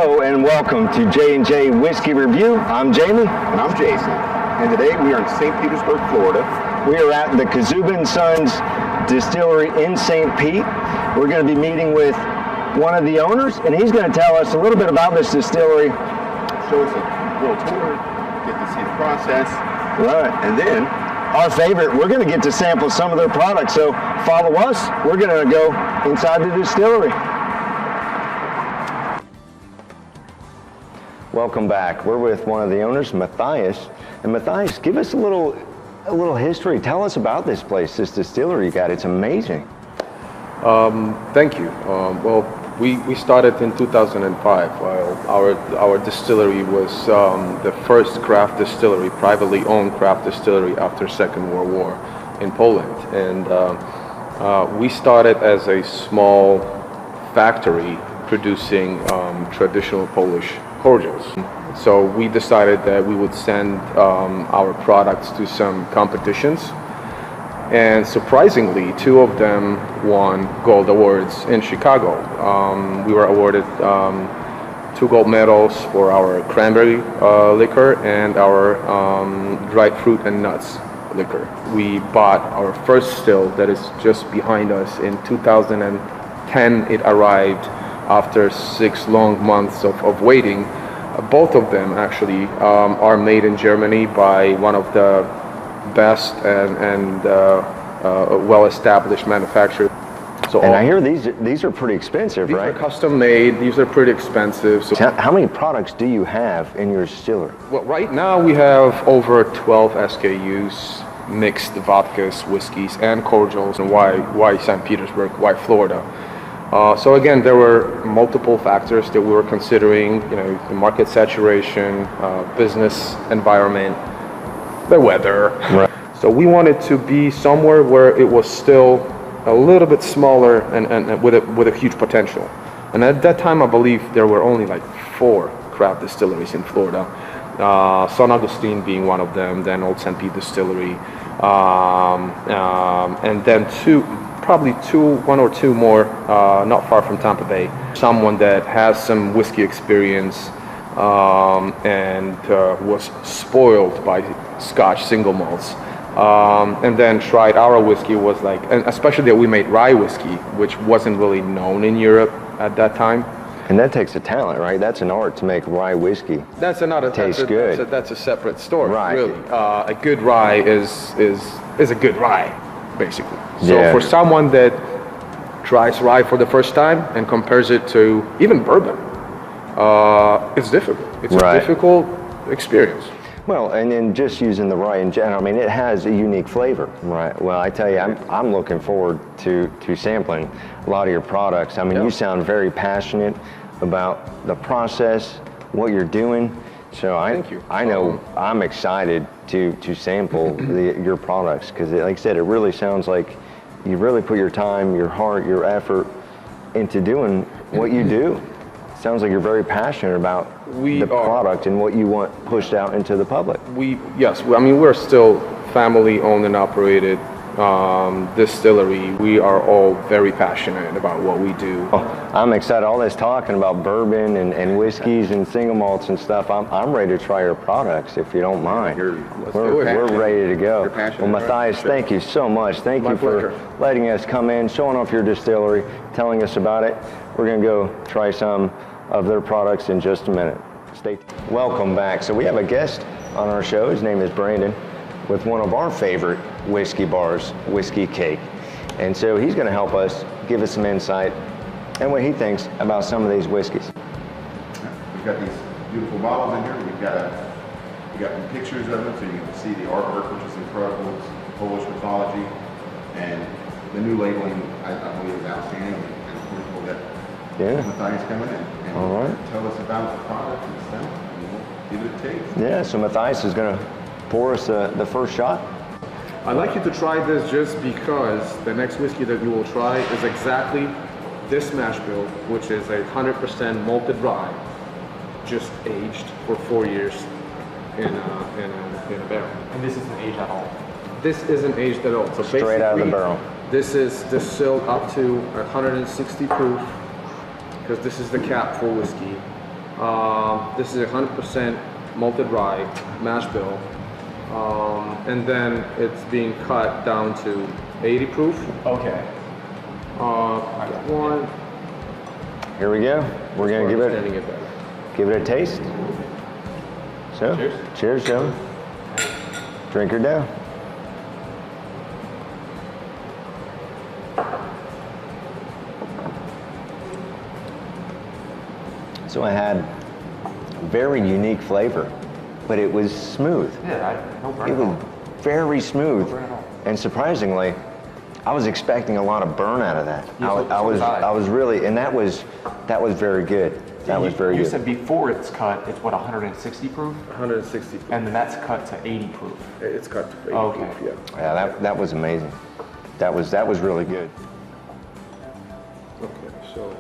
Hello and welcome to J&J Whiskey Review. I'm Jamie. And I'm Jason. And today we are in Saint Petersburg, Florida. We are at the Kozuba Sons Distillery in St. Pete. We're going to be meeting with one of the owners, and he's going to tell us a little bit about this distillery. Show us a little tour, get to see the process. Right. And then our favorite, we're going to get to sample some of their products. So follow us. We're going to go inside the distillery. Welcome back. We're with one of the owners, Matthias. And Matthias, give us a little history. Tell us about this place, this distillery you got. It's amazing. Thank you. Well, we started in 2005. Our distillery was the first craft distillery, privately owned craft distillery after Second World War in Poland. And we started as a small factory producing traditional Polish cordials. So we decided that we would send our products to some competitions, and surprisingly, two of them won gold awards in Chicago. We were awarded 2 gold medals for our cranberry liquor and our dried fruit and nuts liquor. We bought our first still that is just behind us in 2010. It arrived after 6 long months of waiting. Both of them actually are made in Germany by one of the best and well-established manufacturers. So and I hear these are pretty expensive, right? These are custom made. These are pretty expensive. So how many products do you have in your distillery? well, right now we have over 12 SKUs, mixed vodkas, whiskeys, and cordials. And why Saint Petersburg? Why Florida? So again, there were multiple factors that we were considering, the market saturation, business environment, the weather. Right. So we wanted to be somewhere where it was still a little bit smaller and with a huge potential. And at that time, I believe there were only like 4 craft distilleries in Florida. San Agustin being one of them, then Old St. Pete Distillery, and then probably 1 or 2 more not far from Tampa Bay. Someone that has some whiskey experience and was spoiled by Scotch single malts, and then tried our whiskey, was like, and especially that we made rye whiskey, which wasn't really known in Europe at that time. And that takes a talent, right? That's an art to make rye whiskey. That's another. Tastes good. That's a separate story. Right. Really, a good rye is a good rye, basically. So Yeah. for someone that tries rye for the first time and compares it to even bourbon, it's difficult. It's Right. a difficult experience. Well, and then just using the rye in general, I mean, it has a unique flavor, right? Well, I tell you, I'm looking forward to sampling a lot of your products. I mean, You sound very passionate about the process, what you're doing. So Thank you. I know I'm excited to sample your products, because like I said, it really sounds like you really put your time, your heart, your effort into doing what you do. Sounds like you're very passionate about the product and what you want pushed out into the public. Yes, I mean, we're still family owned and operated distillery. We are all very passionate about what we do. Oh, I'm excited. All this talking about bourbon and whiskeys and single malts and stuff. I'm ready to try your products, if you don't mind. We're ready to go. Well, Matthias, thank you so much. Thank you for letting us come in, showing off your distillery, telling us about it. We're going to go try some of their products in just a minute. Stay tuned. Welcome back. So we have a guest on our show. His name is Brandon, with one of our favorite whiskey bars, Whiskey Cake. And so he's going to help us, give us some insight and what he thinks about some of these whiskeys. we've got these beautiful bottles in here. We've got some pictures of them so you can see the artwork, which is incredible. It's Polish mythology. And the new labeling, I believe, is outstanding. And wonderful that Matthias coming in and tell us about the product itself, and we'll give it a taste. Yeah, so Matthias is going to pour us the first shot. I'd like you to try this just because the next whiskey that you will try is exactly this mash bill, which is 100% malted rye, just aged for 4 years in a barrel. And this isn't aged at all? This isn't aged at all. So straight out of the barrel. This is distilled up to 160 proof, because this is the cap for whiskey. This is 100% malted rye mash bill. And then it's being cut down to 80 proof. Okay. One. Here we go. We're gonna give it a taste. So, cheers, gentlemen. Drink her down. So I had very unique flavor, but it was smooth. Yeah, no burn It at all. was very smooth, No burn at all. and surprisingly, I was expecting a lot of burn out of that. Yeah, I was really, and that was very good. That was very You good. said before it's cut, it's what, 160 proof? 160 proof. And then that's cut to 80 proof. It's cut to 80 Okay. proof, yeah. Yeah, that was amazing. That was really good. Okay, so.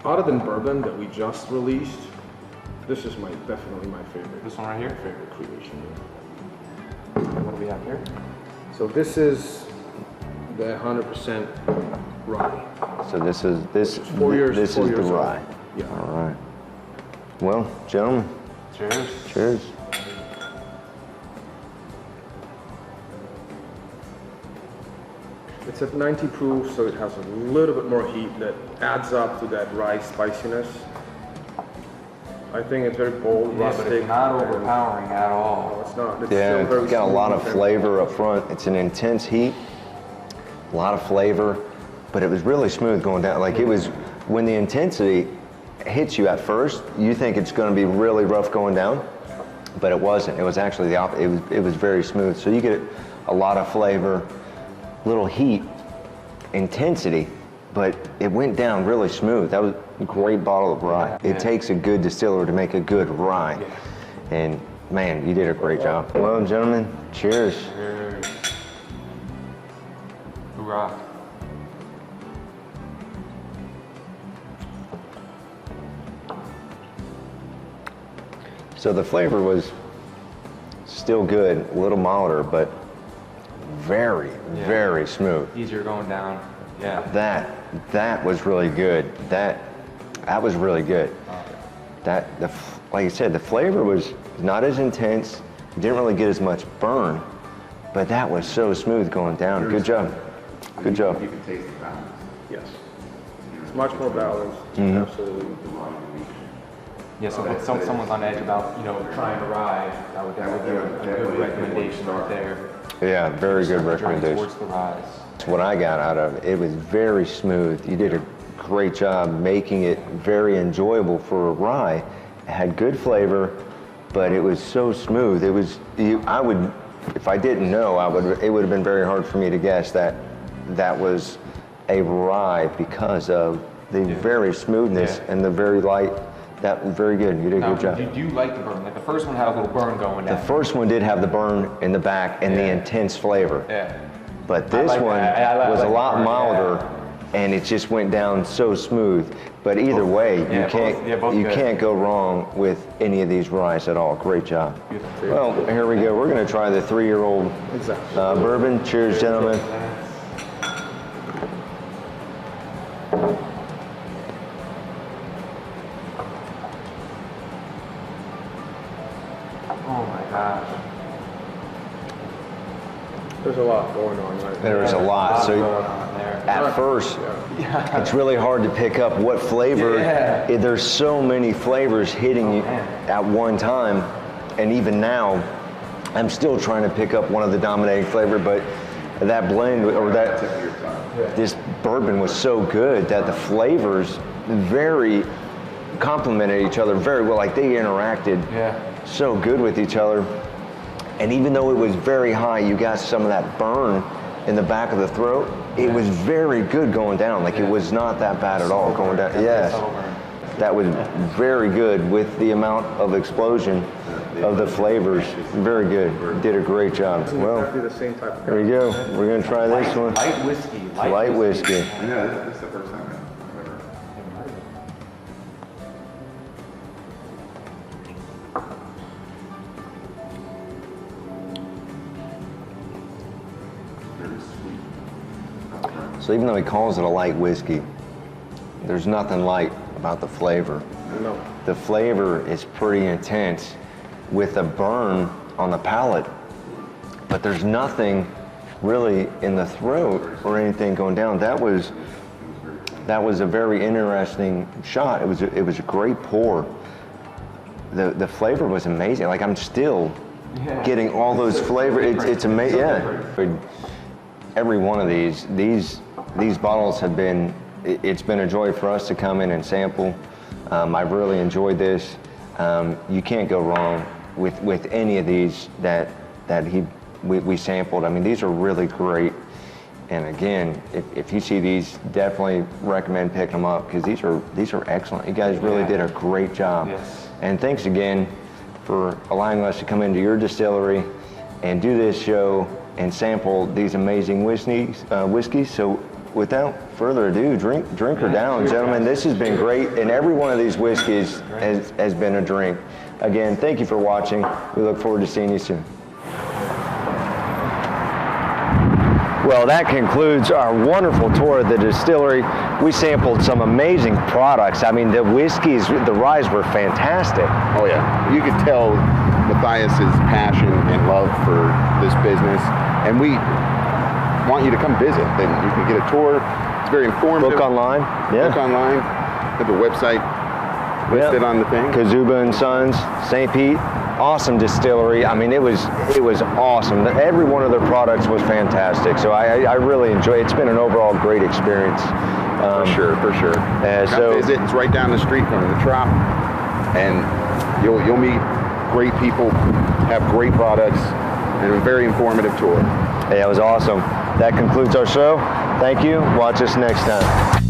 Other than bourbon that we just released, this is definitely my favorite. This one right here? Favorite creation. What do we have here? So this is the 100% rye. So this is It's 4 years. This 4 is the years old. rye. Yeah. All right. Well, gentlemen, Cheers. cheers. It's at 90 proof, so it has a little bit more heat that adds up to that rye spiciness. I think it's very bold, Yeah, rustic. but it's not and- overpowering at all. No, it's not. It's Yeah, still very it's got a lot smooth of and- flavor up front. It's an intense heat, a lot of flavor, but it was really smooth going down. Like it was, when the intensity hits you at first, you think it's going to be really rough going down, but it wasn't. It was actually the opposite. It was very smooth. So you get a lot of flavor, little heat, intensity, but it went down really smooth. That was a great bottle of rye. Yeah. It takes a good distiller to make a good rye. Yeah. And man, you did a great job. Well, gentlemen, cheers. Cheers. Hoorah. So the flavor was still good, a little milder, but very, Yeah. very smooth. Easier going down. Yeah. That was really good. That was really good. Like I said, the flavor was not as intense. Didn't really get as much burn, but that was so smooth going down. Good job. Good job. You can taste the balance. Yes. It's much more balanced. Mm-hmm. Absolutely. Yeah, so if someone's on edge about, trying to rye, that would definitely be a good recommendation right there. Yeah, very good Driving recommendation. towards the rise. That's what I got out of it. It was very smooth. You did a great job making it very enjoyable for a rye. It had good flavor, but it was so smooth. It was, if I didn't know, it would have been very hard for me to guess that was a rye because of the very smoothness and the very light. That was very good. You did a Now, good job. did you like the burn? Like the first one had a little burn going The down. first one did have the burn in the back and the Yeah. intense flavor. Yeah. But this like one that. I was like a the lot burn, milder, and it just went down so smooth. But either way, yeah, both you good. can't go wrong with any of these ryes at all. Great job. Well, here we go. We're going to try the 3-year-old Exactly. bourbon. Cheers, gentlemen. Oh my gosh. There's a lot going on right There was a lot. Going So on there. at first, it's really hard to pick up what flavor. Yeah. There's so many flavors hitting you man. at one time, and even now, I'm still trying to pick up one of the dominating flavor. But that blend or that Tip of your tongue. this bourbon was so good that the flavors very complemented each other very well. Like they interacted Yeah. so good with each other. And even though it was very high, you got some of that burn in the back of the throat. It was very good going down. Like it was not that bad at all going down. Yes, that was very good with the amount of explosion of the flavors. Very good. Did a great job. Well, Exactly the same type of here we go. We're gonna try this one. Light whiskey. Light whiskey. Yeah, this is the first time I've ever. Very sweet. So even though he calls it a light whiskey, there's nothing light about the flavor. No. The flavor is pretty intense with a burn on the palate, but there's nothing really in the throat or anything going down. That was a very interesting shot. It was a great pour. The flavor was amazing. Like, I'm still getting all those flavors. It's amazing. Yeah. Every one of these bottles have been, it's been a joy for us to come in and sample. I've really enjoyed this. You can't go wrong with any of these that we sampled. I mean, these are really great. And again, if you see these, definitely recommend picking them up, because these are excellent. You guys really did a great job. Yes. And thanks again for allowing us to come into your distillery and do this show and sample these amazing whiskeys. So without further ado, drink her down, gentlemen. This has been great, and every one of these whiskeys has been a drink. Again, thank you for watching. We look forward to seeing you soon. Well, that concludes our wonderful tour of the distillery. We sampled some amazing products. I mean, the whiskeys, the ryes were fantastic. Oh yeah, you could tell Matthias's passion and love for this business, and we want you to come visit. Then you can get a tour. It's very informative. Book online. Yeah. Book online. Have the website listed on the thing. Kozuba and Sons, Saint Pete. Awesome distillery. I mean, it was awesome. Every one of their products was fantastic. So I really enjoy it. It's been an overall great experience. For sure. Come visit. It's right down the street from the Trop, and you'll meet great people, have great products, and a very informative tour. Yeah, it was awesome. That concludes our show. Thank you. Watch us next time.